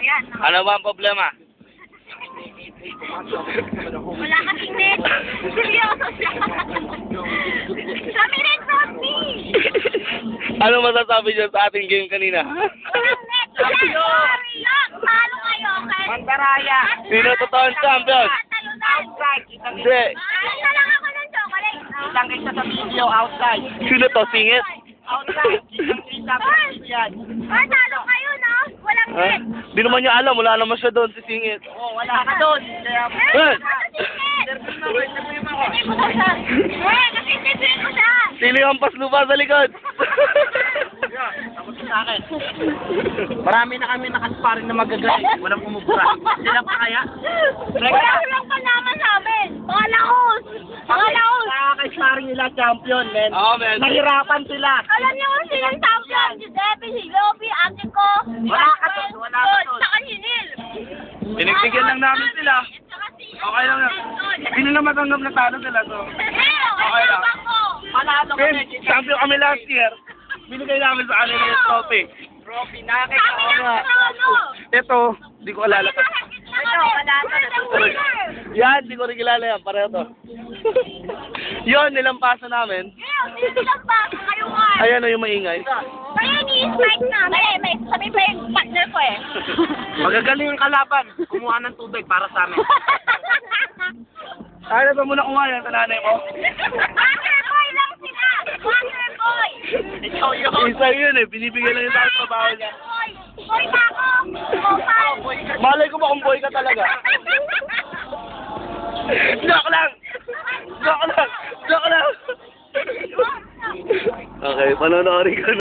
yan. Ano ba ang problema? Wala kasing net. Seryoso siya. Kami rin, Rodney. Ano masasabi dyan sa ating game kanina? Walang net. Sorry lang. Talo kayo. Mandaraya. Sino totoong champion? Outside. Hindi. Ano na lang ako ng chocolate. Isang kita sa video, outside. Sino to? Singit? Outside. Isang kita sa video yan. Talo kayo, no? Walang Ha? net. Di naman niya alam. Wala naman siya doon si Singit. Oh, wala ka doon. Kaya, Eh! Hindi ko ko siya. Kasi hindi ko siya. Sino yung paslupa sa likod? tapos sa akin. Marami na kami nakasparing na magagaling. Walang umubra. Sila pa kaya? Wala lang pa naman sa amin. Mga laos. Mga laos. Nakaka-sparring nila champion, men. Oo, men. Nahirapan sila. Alam niyo kung sinong champion? Giuseppe, si Lopi, ate ko. Wala ka doon, wala ka doon. Saka si Neil. Pinagbigyan lang namin sila. Okay lang yan. Hindi na matanggap na talo sila. So. Okay lang. Panalo Ben, kami. champion kami last year. Binigay namin sa kanila yung trophy. Trophy, nakakita Kami ko. lang ano. Ito, di ko alala. Ito, Yan, di ko rin kilala yan. Pareho to. Yun, nilampasan namin. Sino lang ba? Kayo nga. Ayan o yung maingay. Kaya ni-strike na. May sabi pa yung partner ko eh. Magagaling ang kalaban. Kumuha ng tubig para sa amin. Ano ba muna kuha yan sa nanay mo? Water boy lang sila. Water boy. Ikaw yun. Isa yun eh, binibigyan lang yung sa trabaho niya. Boy. Boy ba ako? Opal. Malay ko ba kung boy ka talaga? Joke lang! Joke lang! Joke lang! Okay, panonoorin ko na.